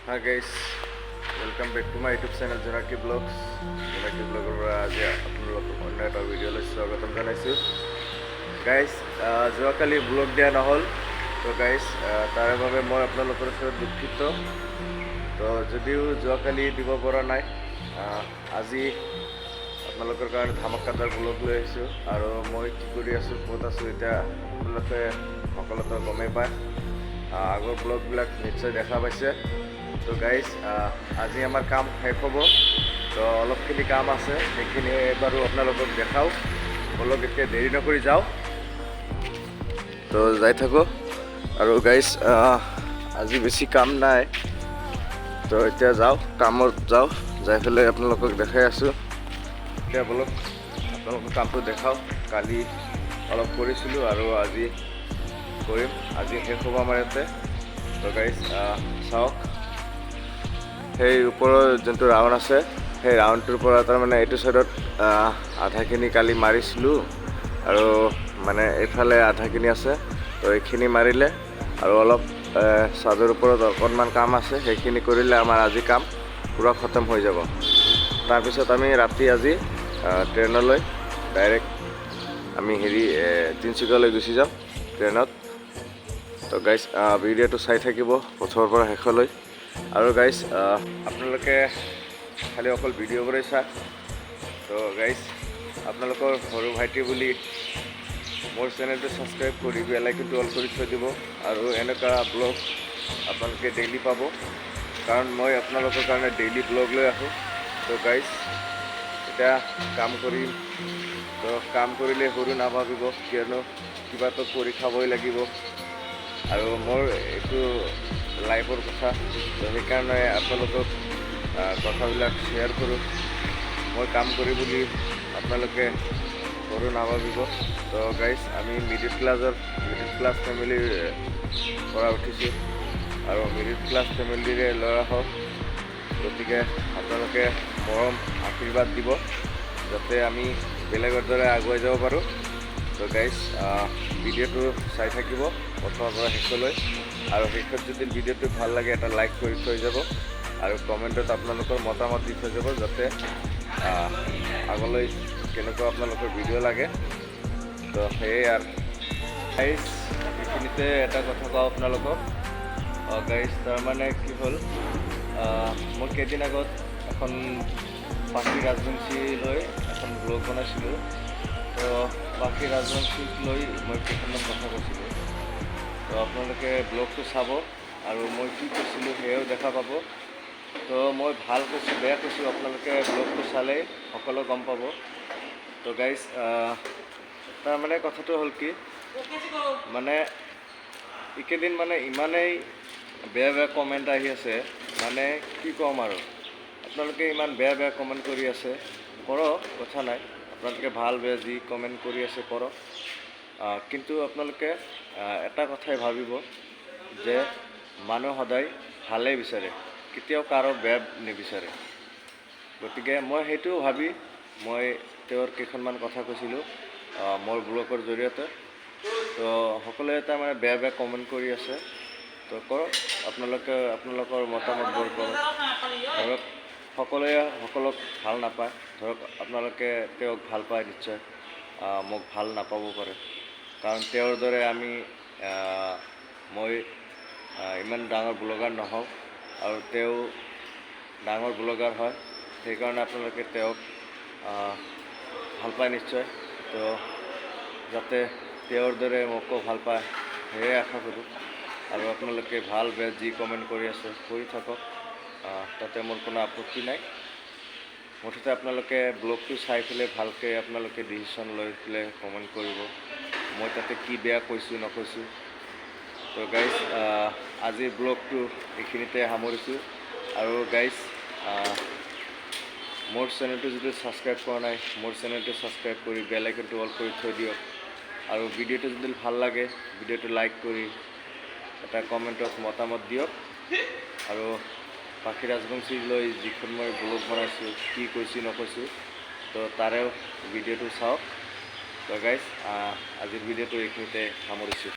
Hi guys, welcome back to my YouTube channel JUNAKI VLOGS. JUNAKI VLOGৰ পৰা আজি আপোনালোকক অন্য এটা ভিডিঅ'লৈ স্বাগতম জনাইছোঁ। গাইজ যোৱাকালি ব্লগ দিয়া নহ'ল, তো গাইজ তাৰে বাবে মই আপোনালোকৰ ওচৰত দুখিত। তো যদিও যোৱাকালি দিব পৰা নাই, আজি আপোনালোকৰ কাৰণে ধামাকাদাৰ ব্লগ লৈ আহিছোঁ। আৰু মই কি কৰি আছোঁ, ক'ত আছোঁ, এতিয়া আপোনালোকে সকলোতে গমেই পায়। আগৰ ব্লগবিলাক নিশ্চয় দেখা পাইছে। তো গাইজ আজি আমাৰ কাম শেষ হ'ব, তো অলপখিনি কাম আছে, সেইখিনি বাৰু আপোনালোকক দেখাওঁ। অলপ এতিয়া দেৰি নকৰি যাওঁ, তো যাই থাকোঁ। আৰু গাইজ আজি বেছি কাম নাই, তো এতিয়া যাওঁ, কামত যাওঁ, যাই পেলাই আপোনালোকক দেখাই আছোঁ। এতিয়া বলক আপোনালোকক কামটো দেখাওঁ। কালি অলপ কৰিছিলোঁ আৰু আজি কৰিম, আজি শেষ হ'ব আমাৰ ইয়াতে। তো গাইজ চাওক, সেই ওপৰৰ যোনটো ৰাউণ্ড আছে, সেই ৰাউণ্ডটোৰ পৰা তাৰমানে এইটো ছাইডত আধাখিনি কালি মাৰিছিলোঁ, আৰু মানে এইফালে আধাখিনি আছে। তো এইখিনি মাৰিলে আৰু অলপ চাদৰ ওপৰত অকণমান কাম আছে, সেইখিনি কৰিলে আমাৰ আজি কাম পূৰা খতম হৈ যাব। তাৰপিছত আমি ৰাতি আজি ট্ৰেইনলৈ ডাইৰেক্ট আমি তিনিচুকীয়ালৈ গুচি যাম ট্ৰেইনত। তো গাইজ ভিডিঅ'টো চাই থাকিব প্ৰথমৰ পৰা শেষলৈ। আৰু গাইজ আপোনালোকে খালি অকল ভিডিঅ'বোৰেই চায়। তো গাইজ আপোনালোকৰ সৰু ভাইটি বুলি মোৰ চেনেলটো ছাবস্ক্ৰাইব কৰি বেল আইকনটো অল কৰি থৈ দিব। আৰু এনেকুৱা ব্লগ আপোনালোকে ডেইলি পাব, কাৰণ মই আপোনালোকৰ কাৰণে ডেইলি ব্লগ লৈ আহোঁ। তো গাইজ এতিয়া কাম কৰিম, তো কাম কৰিলে সৰু নাভাবিব, কিয়নো কিবাটো কৰি খাবই লাগিব। আৰু মোৰ এইটো লাইফৰ কথা, তো সেইকাৰণে আপোনালোকক কথাবিলাক শ্বেয়াৰ কৰোঁ। মই কাম কৰি বুলি আপোনালোকে সৰু নাভাবিব। তো গাইজ আমি মিডিল ক্লাছ ফেমিলিৰ পৰা উঠিছোঁ, আৰু মিডিল ক্লাছ ফেমিলিৰে ল'ৰা হওক, গতিকে আপোনালোকে মৰম আশীৰ্বাদ দিব, যাতে আমি বেলেগৰ দৰে আগুৱাই যাব পাৰোঁ। তো গাইজ ভিডিঅ'টো চাই থাকিব প্ৰথমৰ পৰা শেষলৈ। আৰু শেষত যদি ভিডিঅ'টো ভাল লাগে এটা লাইক কৰি থৈ যাব, আৰু কমেণ্টত আপোনালোকৰ মতামত দি থৈ যাব, যাতে আগলৈ কেনেকুৱা আপোনালোকৰ ভিডিঅ' লাগে। তো সেয়ে আৰু গাইজ এইখিনিতে এটা কথা কওঁ আপোনালোকক। গাইজ তাৰমানে কি হ'ল, মই কেইদিন আগত এখন পাখি ৰাজবংশী লৈ এখন ব্লগ বনাইছিলোঁ। তো পাখি ৰাজবংশীক লৈ মই কেইখনমান কথা কৈছিলোঁ। তো আপোনালোকে ব্লগটো চাব, আৰু মই কি কৈছিলোঁ সেয়াও দেখা পাব। তো মই ভাল কৈছোঁ বেয়া কৈছোঁ, আপোনালোকে ব্লগটো চালেই সকলো গম পাব। তো গাইজ তাৰমানে কথাটো হ'ল কি, মানে এইকেইদিন মানে ইমানেই বেয়া বেয়া কমেণ্ট আহি আছে, মানে কি ক'ম আৰু। আপোনালোকে ইমান বেয়া বেয়া কমেণ্ট কৰি আছে, কৰক, কথা নাই। আপোনালোকে ভাল বেয়া যি কমেণ্ট কৰি আছে কৰক, কিন্তু আপোনালোকে এটা কথাই ভাবিব যে মানুহ সদায় ভালেই বিচাৰে, কেতিয়াও কাৰো বেয়া নিবিচাৰে। গতিকে মই সেইটো ভাবি মই তেওঁৰ কেইখনমান কথা কৈছিলোঁ মোৰ ব্লগৰ জৰিয়তে। তো সকলোৱে তাৰমানে বেয়া বেয়া কমেণ্ট কৰি আছে, তো কৰক, আপোনালোকে আপোনালোকৰ মতামতবোৰ কৰক। ধৰক সকলোৱে সকলোক ভাল নাপায়, ধৰক আপোনালোকে তেওঁক ভাল পায় নিশ্চয়, মোক ভাল নাপাব পাৰে, কাৰণ তেওঁৰ দৰে মই ইমান ডাঙৰ ব্লগাৰ নহওঁ, আৰু তেওঁ ডাঙৰ ব্লগাৰ হয়, সেইকাৰণে আপোনালোকে তেওঁক ভাল পায় নিশ্চয়। তো যাতে তেওঁৰ দৰে মোকো ভাল পায়, সেয়ে আশা কৰোঁ। আৰু আপোনালোকে ভাল বেয়া যি কমেণ্ট কৰি আছে কৰি থাকক, তাতে মোৰ কোনো আপত্তি নাই। মুঠতে আপোনালোকে ব্লগটো চাই পেলাই ভালকৈ আপোনালোকে ডিচিশ্যন লৈ পেলাই কমেণ্ট কৰিব, মই তাতে কি বেয়া কৈছোঁ নকৈছোঁ। তো গাইজ আজিৰ ব্লগটো এইখিনিতে সামৰিছোঁ। আৰু গাইজ মোৰ চেনেলটো যদি ছাবস্ক্ৰাইব কৰা নাই, মোৰ চেনেলটো ছাবস্ক্ৰাইব কৰি বেল আইকনটো অল কৰি থৈ দিয়ক। আৰু ভিডিঅ'টো যদি ভাল লাগে, ভিডিঅ'টো লাইক কৰি এটা কমেণ্টত মতামত দিয়ক। আৰু পাখি ৰাজবংশীক লৈ যিখন মই ব্লগ বনাইছোঁ, কি কৈছোঁ নকৈছোঁ, তো তাৰেও ভিডিঅ'টো চাওক। তো গাইজ আজিৰ ভিডিঅ'টো এইখিনিতে সামৰিছোঁ।